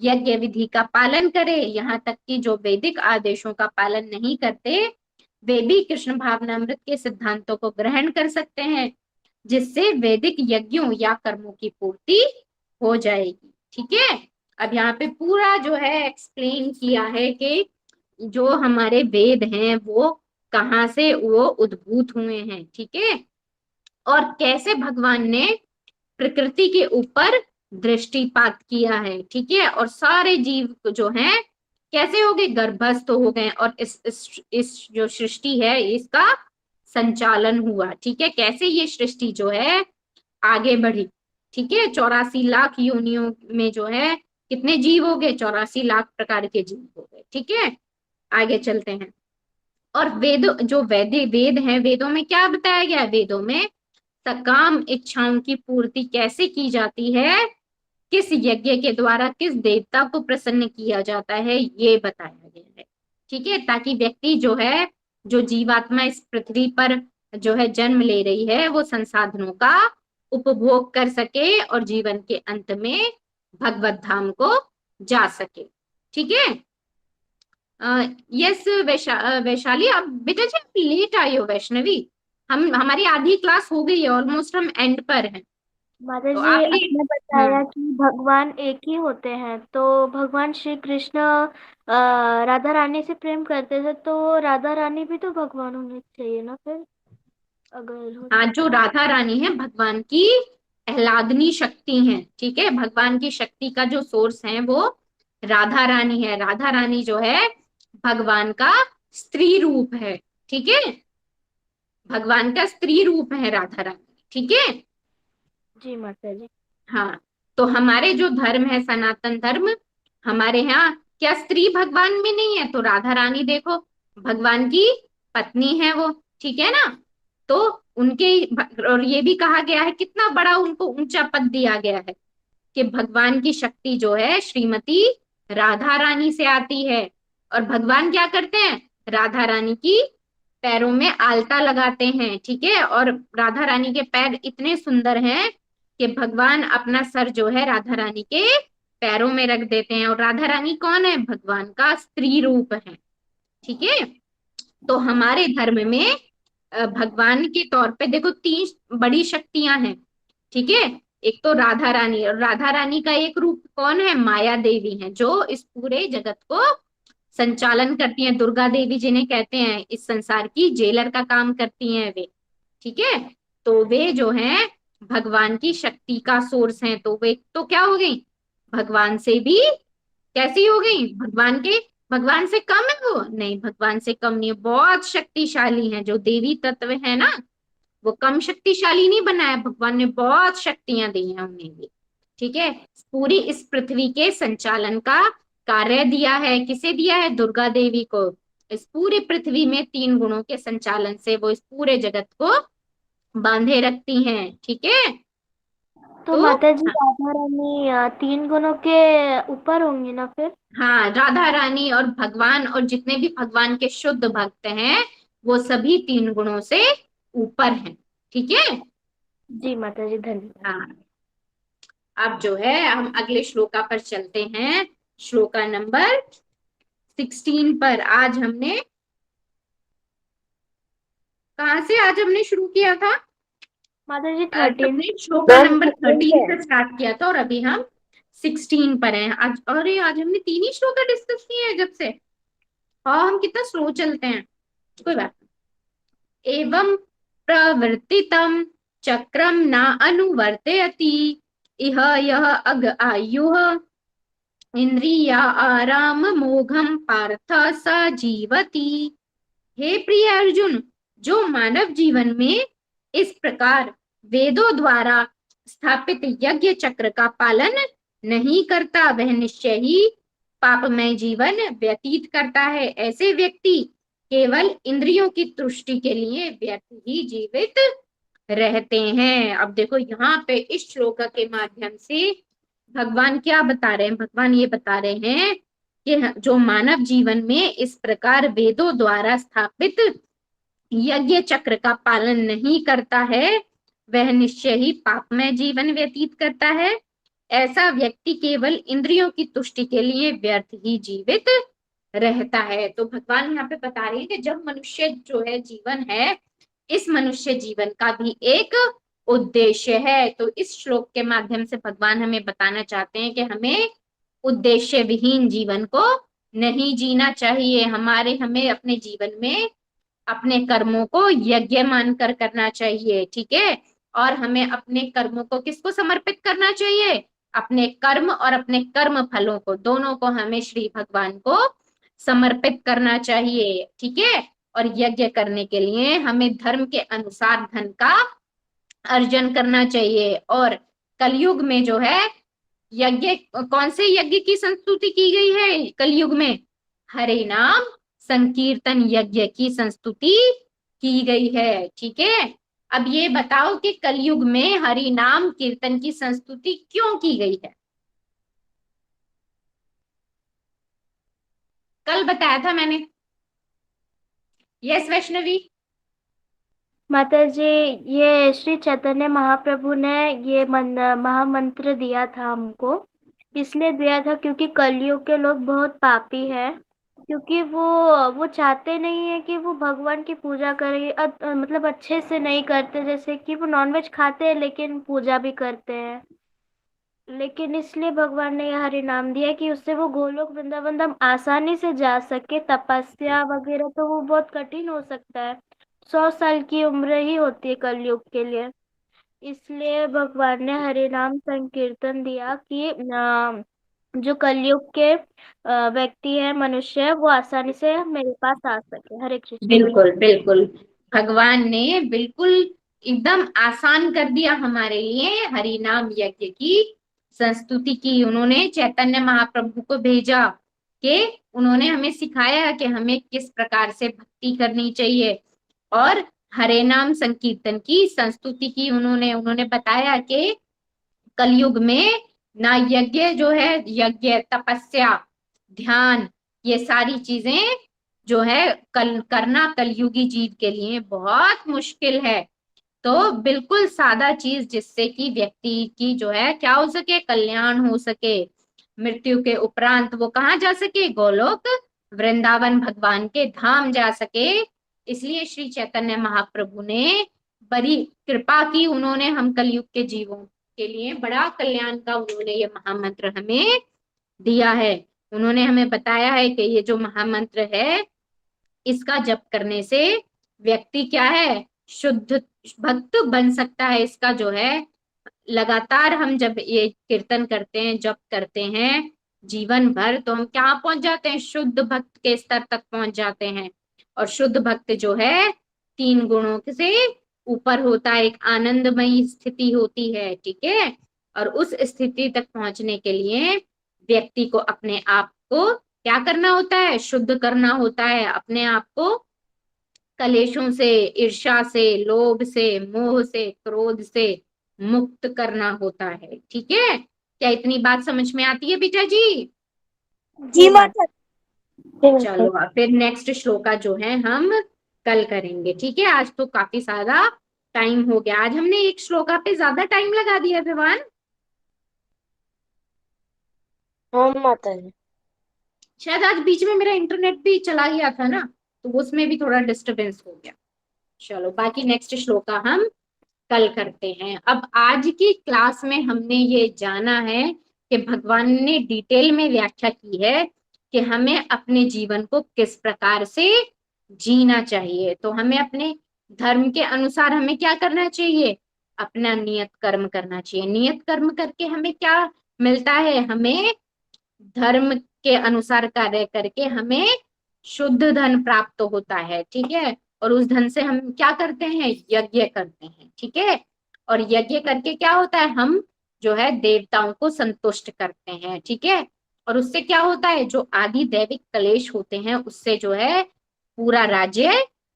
यज्ञ विधि का पालन करे। यहाँ तक कि जो वैदिक आदेशों का पालन नहीं करते वे भी कृष्ण भावनामृत के सिद्धांतों को ग्रहण कर सकते हैं, जिससे वैदिक यज्ञों या कर्मों की पूर्ति हो जाएगी। ठीक है, अब यहाँ पे पूरा जो है एक्सप्लेन किया है कि जो हमारे वेद हैं वो कहाँ से वो उद्भूत हुए हैं। ठीक है, और कैसे भगवान ने प्रकृति के ऊपर दृष्टिपात किया है। ठीक है, और सारे जीव जो हैं कैसे हो गए, गर्भस्थ हो गए और इस जो सृष्टि है इसका संचालन हुआ। ठीक है, कैसे ये सृष्टि जो है आगे बढ़ी। ठीक है, 84 लाख योनियों में जो है कितने जीव हो गए, 84 लाख प्रकार के जीव हो गए। ठीक है, आगे चलते हैं। और वेद जो वेद हैं, वेदों में क्या बताया गया है, वेदों में सकाम इच्छाओं की पूर्ति कैसे की जाती है, किस यज्ञ के द्वारा किस देवता को प्रसन्न किया जाता है, ये बताया गया है। ठीक है, ताकि व्यक्ति जो है, जो जीवात्मा इस पृथ्वी पर जो है जन्म ले रही है वो संसाधनों का उपभोग कर सके और जीवन के अंत में भगवत धाम को जा सके। ठीक है, यस वैशाली, अब बेटा जी आप लेट आई हो। वैष्णवी, हमारी आधी क्लास हो गई है, ऑलमोस्ट हम एंड पर हैं। माता तो जी, आप आपने बताया कि भगवान एक ही होते हैं, तो भगवान श्री कृष्ण राधा रानी से प्रेम करते थे, तो राधा रानी भी तो भगवान होने चाहिए ना फिर, अगर हो हाँ, जो राधा रानी है भगवान की आह्लादनी शक्ति है। ठीक है, भगवान की शक्ति का जो सोर्स है वो राधा रानी है। राधा रानी जो है भगवान का स्त्री रूप है। ठीक है, भगवान का स्त्री रूप है राधा रानी। ठीक है, जी माता जी। हाँ, तो हमारे जो धर्म है सनातन धर्म, हमारे यहाँ क्या स्त्री भगवान में नहीं है, तो राधा रानी देखो भगवान की पत्नी है वो। ठीक है ना, तो उनके और ये भी कहा गया है, कितना बड़ा उनको ऊंचा पद दिया गया है कि भगवान की शक्ति जो है श्रीमती राधा रानी से आती है। और भगवान क्या करते हैं, राधा रानी की पैरों में आलता लगाते हैं। ठीक है, और राधा रानी के पैर इतने सुंदर हैं कि भगवान अपना सर जो है राधा रानी के पैरों में रख देते हैं। और राधा रानी कौन है, भगवान का स्त्री रूप है। ठीक है, तो हमारे धर्म में भगवान के तौर पे देखो 3 बड़ी शक्तियां हैं। ठीक है, एक तो राधा रानी, और राधा रानी का एक रूप कौन है, माया देवी है, जो इस पूरे जगत को संचालन करती हैं। दुर्गा देवी जिन्हें कहते हैं इस संसार की जेलर का काम करती हैं वे। ठीक है, तो वे जो हैं भगवान की शक्ति का सोर्स हैं। तो वे तो क्या हो गई, भगवान से भी कैसी हो गई, भगवान से कम है वो नहीं, भगवान से कम नहीं है, बहुत शक्तिशाली है। जो देवी तत्व है ना वो कम शक्तिशाली नहीं बनाया, भगवान ने बहुत शक्तियां दी हैं उन्हें भी। ठीक है, पूरी इस पृथ्वी के संचालन का कार्य दिया है, किसे दिया है? दुर्गा देवी को। इस पूरी पृथ्वी में 3 गुणों के संचालन से वो इस पूरे जगत को बांधे रखती हैं। ठीक है, तो तो माता जी राधा रानी 3 गुणों के ऊपर होंगी ना फिर? हाँ, राधा रानी और भगवान और जितने भी भगवान के शुद्ध भक्त हैं वो सभी 3 गुणों से ऊपर हैं। ठीक है। जी माता जी, धन्यवाद। हाँ, अब जो है हम अगले श्लोका पर चलते हैं। श्लोका नंबर 16 पर आज हमने, कहाँ से आज हमने शुरू किया था? माता जी आज 13। हमने श्लोका नंबर 13 13 से स्टार्ट किया था और अभी हम 16 पर हैं आज। अरे आज हमने 3 ही श्लोका डिस्कस किए हैं जब से। हाँ, हम कितना स्लो चलते हैं। कोई बात नहीं। एवं प्रवर्तितम चक्रम न अनुवर्तयति इह यह अग आयुः इंद्रिया आराम मोघम पार्थ स जीवति। हे प्रिय अर्जुन, जो मानव जीवन में इस प्रकार वेदों द्वारा स्थापित यज्ञ चक्र का पालन नहीं करता वह निश्चय ही पापमय जीवन व्यतीत करता है। ऐसे व्यक्ति केवल इंद्रियों की तुष्टि के लिए व्यर्थ ही जीवित रहते हैं। अब देखो यहाँ पे इस श्लोक के माध्यम से भगवान क्या बता रहे हैं? भगवान ये बता रहे हैं कि जो मानव जीवन में इस प्रकार वेदों द्वारा स्थापित यज्ञ चक्र का पालन नहीं करता है वह निश्चय ही पापमय जीवन व्यतीत करता है। ऐसा व्यक्ति केवल इंद्रियों की तुष्टि के लिए व्यर्थ ही जीवित रहता है। तो भगवान यहाँ पे बता रहे हैं कि जब मनुष्य जो है जीवन है, इस मनुष्य जीवन का भी एक उद्देश्य है। तो इस श्लोक के माध्यम से भगवान हमें बताना चाहते हैं कि हमें उद्देश्य विहीन जीवन को नहीं जीना चाहिए। हमें अपने जीवन में अपने कर्मों को यज्ञ मानकर करना चाहिए। ठीक है, और हमें अपने कर्मों को किसको समर्पित करना चाहिए? अपने कर्म और अपने कर्म फलों को, दोनों को हमें श्री भगवान को समर्पित करना चाहिए। ठीक है, और यज्ञ करने के लिए हमें धर्म के अनुसार धन का अर्जन करना चाहिए। और कलयुग में जो है यज्ञ, कौन से यज्ञ की संस्तुति की गई है कलयुग में? हरे नाम संकीर्तन यज्ञ की संस्तुति की गई है। ठीक है, अब ये बताओ कि कलयुग में हरि नाम कीर्तन की संस्तुति क्यों की गई है? कल बताया था मैंने। यस वैष्णवी। माता जी, ये श्री चैतन्य महाप्रभु ने ये महामंत्र दिया था हमको। इसलिए दिया था क्योंकि कलयुग के लोग बहुत पापी हैं। क्योंकि वो चाहते नहीं है कि वो भगवान की पूजा करें, मतलब अच्छे से नहीं करते। जैसे कि वो नॉनवेज खाते हैं लेकिन पूजा भी करते हैं। लेकिन इसलिए भगवान ने यह हरि नाम दिया कि उससे वो गोलोक वृंदावन धाम आसानी से जा सके। तपस्या वगैरह तो वो बहुत कठिन हो सकता है। 100 साल की उम्र ही होती है कलयुग के लिए। इसलिए भगवान ने हरि नाम संकीर्तन दिया कि जो कलयुग के व्यक्ति है, मनुष्य है, वो आसानी से मेरे पास आ सके। हरे कृष्ण। बिल्कुल बिल्कुल, भगवान ने बिल्कुल एकदम आसान कर दिया हमारे लिए हरि नाम यज्ञ की संस्तुति की। उन्होंने चैतन्य महाप्रभु को भेजा कि उन्होंने हमें सिखाया कि हमें किस प्रकार से भक्ति करनी चाहिए और हरे नाम संकीर्तन की संस्तुति की। उन्होंने उन्होंने बताया कि कलयुग में ना यज्ञ जो है, यज्ञ तपस्या ध्यान, ये सारी चीजें जो है करना कलयुगी जीव के लिए बहुत मुश्किल है। तो बिल्कुल सादा चीज जिससे कि व्यक्ति की जो है क्या हो सके, कल्याण हो सके। मृत्यु के उपरांत वो कहाँ जा सके? गोलोक वृंदावन भगवान के धाम जा सके। इसलिए श्री चैतन्य महाप्रभु ने बड़ी कृपा की, उन्होंने हम कलयुग के जीवों के लिए बड़ा कल्याण का उन्होंने ये महामंत्र हमें दिया है। उन्होंने हमें बताया है कि ये जो महामंत्र है इसका जप करने से व्यक्ति क्या है? शुद्ध भक्त बन सकता है। इसका जो है लगातार हम जब ये कीर्तन करते हैं, जप करते हैं जीवन भर, तो हम क्या पहुंच जाते हैं? शुद्ध भक्त के स्तर तक पहुंच जाते हैं। और शुद्ध भक्त जो है 3 गुणों से ऊपर होता है, एक आनंदमयी स्थिति होती है, ठीक है। और उस स्थिति तक पहुंचने के लिए व्यक्ति को अपने आप को क्या करना होता है, शुद्ध करना होता है, अपने आप को कलेशों से, ईर्ष्या से, लोभ से, मोह से, क्रोध से मुक्त करना होता है, ठीक है। क्या इतनी बात समझ में आती है बेटा जी? जी माता जी माता। चलो अब फिर नेक्स्ट श्लोका जो है हम कल करेंगे, ठीक है। आज तो काफी सारा टाइम हो गया, आज हमने एक श्लोका पे ज्यादा टाइम लगा दिया विवान। हाँ माता जी। शायद आज बीच में मेरा इंटरनेट भी चला गया था ना, तो उसमें भी थोड़ा डिस्टरबेंस हो गया। चलो बाकी नेक्स्ट श्लोका हम कल करते हैं। अब आज की क्लास में हमने ये जाना है कि भगवान ने डिटेल में व्याख्या की है कि हमें अपने जीवन को किस प्रकार से जीना चाहिए। तो हमें अपने धर्म के अनुसार हमें क्या करना चाहिए, अपना नियत कर्म करना चाहिए। नियत कर्म करके हमें क्या मिलता है, हमें धर्म के अनुसार कार्य करके हमें शुद्ध धन प्राप्त होता है, ठीक है। और उस धन से हम क्या करते हैं, यज्ञ करते हैं, ठीक है। और यज्ञ करके क्या होता है, हम जो है देवताओं को संतुष्ट करते हैं, ठीक है। और उससे क्या होता है, जो आदि दैविक कलेश होते हैं उससे जो है पूरा राज्य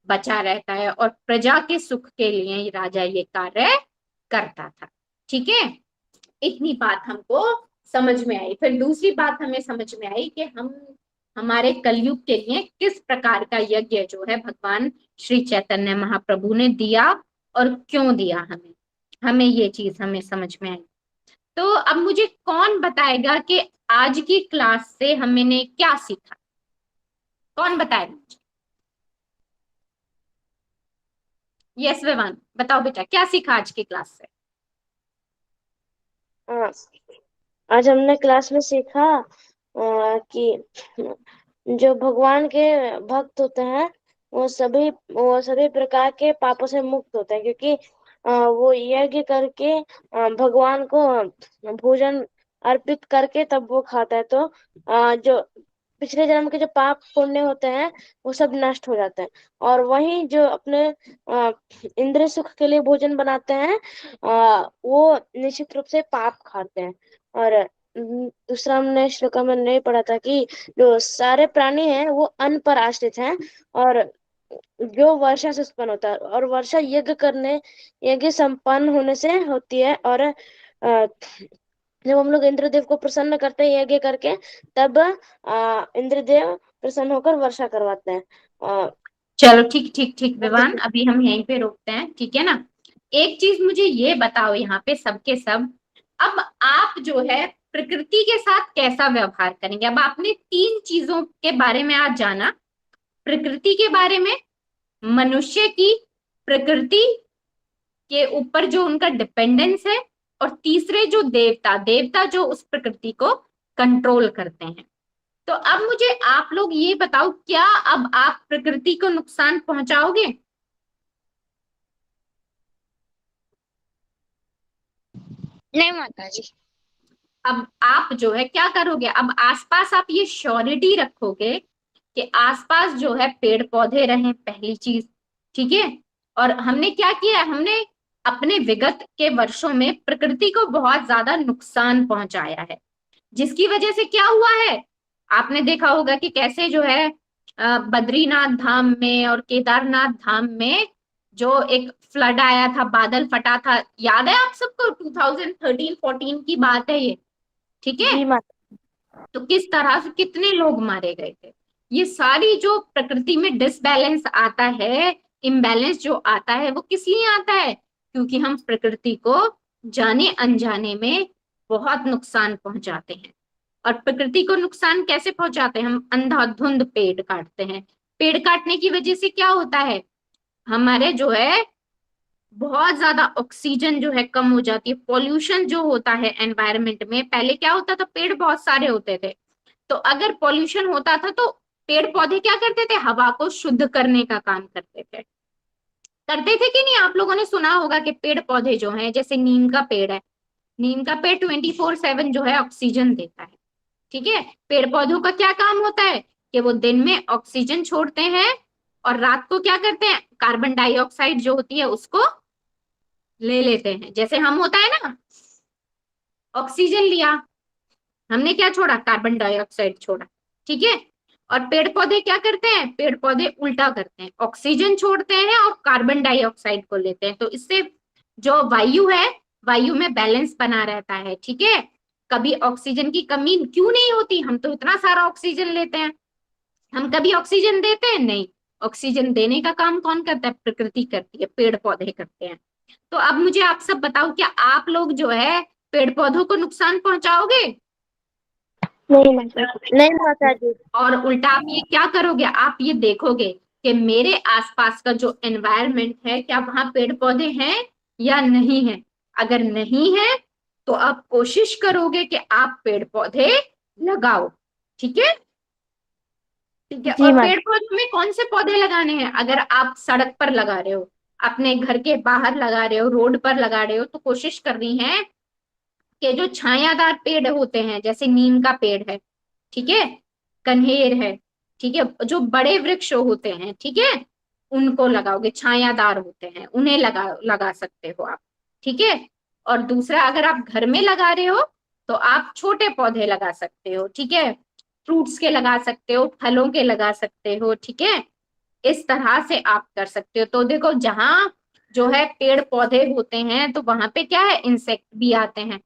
बचा रहता है, और प्रजा के सुख के लिए राजा ये कार्य करता था, ठीक है। इतनी बात हमको समझ में आई। फिर दूसरी बात हमें समझ में आई कि हम हमारे कलयुग के लिए किस प्रकार का यज्ञ जो है भगवान श्री चैतन्य महाप्रभु ने दिया और क्यों दिया, हमें हमें ये चीज हमें समझ में आई। तो अब मुझे कौन बताएगा कि आज की क्लास से हमने क्या सीखा, कौन बताएगा मुझे? यस विवान बताओ बेटा, क्या सीखा आज की क्लास से? हाँ, आज हमने क्लास में सीखा कि जो भगवान के भक्त होते हैं वो सभी प्रकार के पापों से मुक्त होते हैं, क्योंकि वो यज्ञ करके भगवान को भोजन अर्पित करके तब वो खाता है। तो जो पिछले जन्म के जो पाप पुण्य होते हैं वो सब नष्ट हो जाते हैं। और वही जो अपने इंद्रिय सुख के लिए भोजन बनाते हैं वो निश्चित रूप से पाप खाते हैं। और दूसरा हमने श्लोका में नहीं पढ़ा था कि जो सारे प्राणी हैं वो अन्न पर आश्रित हैं, और जो वर्षा से उत्पन्न होता है, और वर्षा यज्ञ संपन्न होने से होती है। और जब हम लोग इंद्रदेव को प्रसन्न करते हैं यज्ञ करके, तब इंद्रदेव प्रसन्न होकर वर्षा करवाते हैं। चलो ठीक ठीक ठीक विवान, अभी हम यहीं पे रोकते हैं, ठीक है ना। एक चीज मुझे ये बताओ यहाँ पे सबके सब, अब आप जो है प्रकृति के साथ कैसा व्यवहार करेंगे? अब आपने तीन चीजों के बारे में आज जाना, प्रकृति के बारे में, मनुष्य की प्रकृति के ऊपर जो उनका डिपेंडेंस है, और तीसरे जो देवता देवता जो उस प्रकृति को कंट्रोल करते हैं। तो अब मुझे आप लोग ये बताओ, क्या अब आप प्रकृति को नुकसान पहुंचाओगे? नहीं माता जी। अब आप जो है क्या करोगे, अब आसपास आप ये श्योरिटी रखोगे कि आसपास जो है पेड़ पौधे रहें, पहली चीज, ठीक है। और हमने क्या किया है, हमने अपने विगत के वर्षों में प्रकृति को बहुत ज्यादा नुकसान पहुंचाया है, जिसकी वजह से क्या हुआ है, आपने देखा होगा कि कैसे जो है बद्रीनाथ धाम में और केदारनाथ धाम में जो एक फ्लड आया था, बादल फटा था, याद है आप सबको? 2013-14 की बात है ये, ठीक है। जी माता। तो किस तरह से कितने लोग मारे गए थे। ये सारी जो प्रकृति में डिसबैलेंस आता है, इम्बैलेंस जो आता है, वो किस लिए आता है, क्योंकि हम प्रकृति को जाने अनजाने में बहुत नुकसान पहुंचाते हैं। और प्रकृति को नुकसान कैसे पहुंचाते हैं, हम अंधाधुंध पेड़ काटते हैं। पेड़ काटने की वजह से क्या होता है, हमारे जो है बहुत ज्यादा ऑक्सीजन जो है कम हो जाती है, पॉल्यूशन जो होता है एनवायरनमेंट में। पहले क्या होता था, पेड़ बहुत सारे होते थे, तो अगर पॉल्यूशन होता था तो पेड़ पौधे क्या करते थे, हवा को शुद्ध करने का काम करते थे कि नहीं? आप लोगों ने सुना होगा कि पेड़ पौधे जो हैं, जैसे नीम का पेड़ है, नीम का पेड़ 24/7 जो है ऑक्सीजन देता है, ठीक है। पेड़ पौधों का क्या काम होता है कि वो दिन में ऑक्सीजन छोड़ते हैं, और रात को क्या करते हैं, कार्बन डाइऑक्साइड जो होती है उसको ले लेते हैं। जैसे हम होता है ना, ऑक्सीजन लिया, हमने क्या छोड़ा, कार्बन डाइऑक्साइड छोड़ा, ठीक है। और पेड़ पौधे क्या करते हैं, पेड़ पौधे उल्टा करते हैं, ऑक्सीजन छोड़ते हैं और कार्बन डाइऑक्साइड को लेते हैं। तो इससे जो वायु है, वायु में बैलेंस बना रहता है, ठीक है। कभी ऑक्सीजन की कमी क्यों नहीं होती, हम तो इतना सारा ऑक्सीजन लेते हैं। हम कभी ऑक्सीजन देते हैं नहीं। ऑक्सीजन देने का काम कौन करता है, प्रकृति करती है, पेड़ पौधे करते हैं। तो अब मुझे आप सब बताओ, क्या आप लोग जो है पेड़ पौधों को नुकसान पहुंचाओगे? नहीं माता जी, नहीं माता जी। और उल्टा आप ये क्या करोगे, आप ये देखोगे कि मेरे आसपास का जो एनवायरनमेंट है, क्या वहां पेड़ पौधे हैं या नहीं है। अगर नहीं है तो आप कोशिश करोगे कि आप पेड़ पौधे लगाओ, ठीक है। ठीक है, जी और पेड़ माता। पौधों में कौन से पौधे लगाने हैं, अगर आप सड़क पर लगा रहे हो, अपने घर के बाहर लगा रहे हो, रोड पर लगा रहे हो, तो कोशिश करनी है कि जो छायादार पेड़ होते हैं, जैसे नीम का पेड़ है, ठीक है, कन्हेर है, ठीक है, जो बड़े वृक्ष होते हैं, ठीक है, उनको लगाओगे, छायादार होते हैं, उन्हें लगा सकते हो आप, ठीक है। और दूसरा, अगर आप घर में लगा रहे हो तो आप छोटे पौधे लगा सकते हो, ठीक है, फ्रूट्स के लगा सकते हो, फलों के लगा सकते हो, ठीक है। इस तरह से आप कर सकते हो। तो देखो, जहां जो है पेड़ पौधे होते हैं तो वहां पे क्या है, इंसेक्ट भी आते हैं,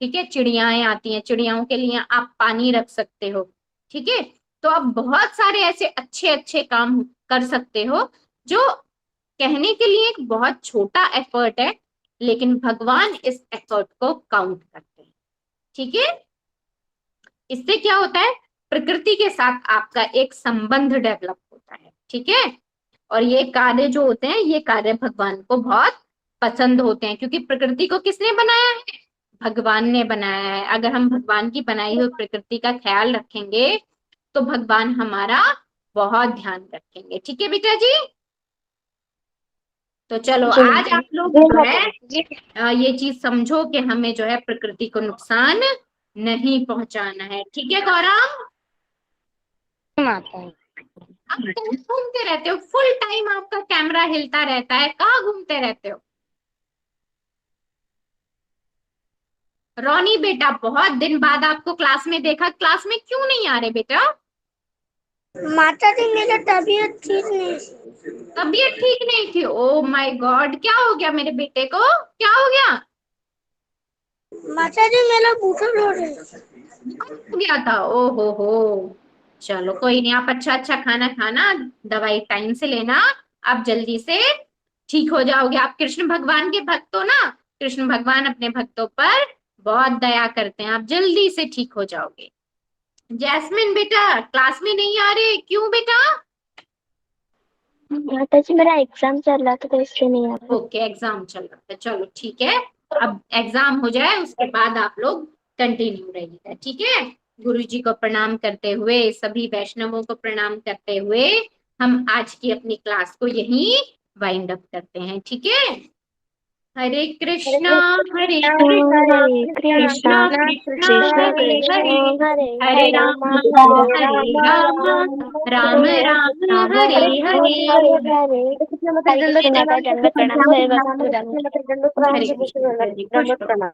ठीक है, चिड़ियाएं आती हैं, चिड़ियाओं के लिए आप पानी रख सकते हो, ठीक है। तो आप बहुत सारे ऐसे अच्छे अच्छे काम कर सकते हो, जो कहने के लिए एक बहुत छोटा एफर्ट है, लेकिन भगवान इस एफर्ट को काउंट करते हैं, ठीक है। इससे क्या होता है, प्रकृति के साथ आपका एक संबंध डेवलप होता है, ठीक है। और ये कार्य जो होते हैं, ये कार्य भगवान को बहुत पसंद होते हैं, क्योंकि प्रकृति को किसने बनाया है, भगवान ने बनाया है। अगर हम भगवान की बनाई हुई प्रकृति का ख्याल रखेंगे तो भगवान हमारा बहुत ध्यान रखेंगे, ठीक है बेटा जी। तो चलो, जी आज माता आप लोग जी। जो माता है जी। ये चीज समझो कि हमें जो है प्रकृति को नुकसान नहीं पहुंचाना है, ठीक है गौरव। माता आप कहीं घूमते रहते हो, फुल टाइम आपका कैमरा हिलता रहता है, कहाँ घूमते रहते हो। रोनी बेटा, बहुत दिन बाद आपको क्लास में देखा, क्लास में क्यों नहीं आ रहे बेटा? माता जी, मेरा तबीयत ठीक नहीं। तबीयत ठीक नहीं थी? ओ माय गॉड, क्या हो गया मेरे बेटे को, क्या हो गया? माता जी, मेरा बुखार हो रहा है। बुखार हो गया था? ओ हो। चलो कोई नहीं, आप अच्छा अच्छा खाना खाना, दवाई टाइम से लेना, आप जल्दी से ठीक हो जाओगे। आप कृष्ण भगवान के भक्त हो ना, कृष्ण भगवान अपने भक्तों पर बहुत दया करते हैं, आप जल्दी से ठीक हो जाओगे। जैस्मिन बेटा, क्लास में नहीं आ रहे क्यों बेटा? माता जी, मेरा एग्जाम चल रहा था तो इसलिए नहीं आ रहा। ओके, एग्जाम चल रहा था, चलो ठीक है। अब एग्जाम हो जाए उसके बाद आप लोग कंटिन्यू रहिएगा, ठीक है। गुरु जी को प्रणाम करते हुए, सभी वैष्णवों को प्रणाम करते हुए, हम आज की अपनी क्लास को यहीं वाइंड अप करते हैं, ठीक है। हरे हरे कृष्णा, हरे कृष्णा, कृष्णा, हरे कृष्णा, कृष्णा कृष्णा, कृष्णा हरे हरे, कृष्णा, हरे हरे हरे, राम, हरे हरे राम, राम, राम हरे राम, हरे हरे हरे, हरे। हरे हरे। हरे कृष्ण माता, दंडवत प्रणाम। हरे कृष्ण माता, दंडवत प्रणाम। हरे हरे कृष्ण कृष्ण बेटा जी, खुश दंडवत रहो। प्रणाम।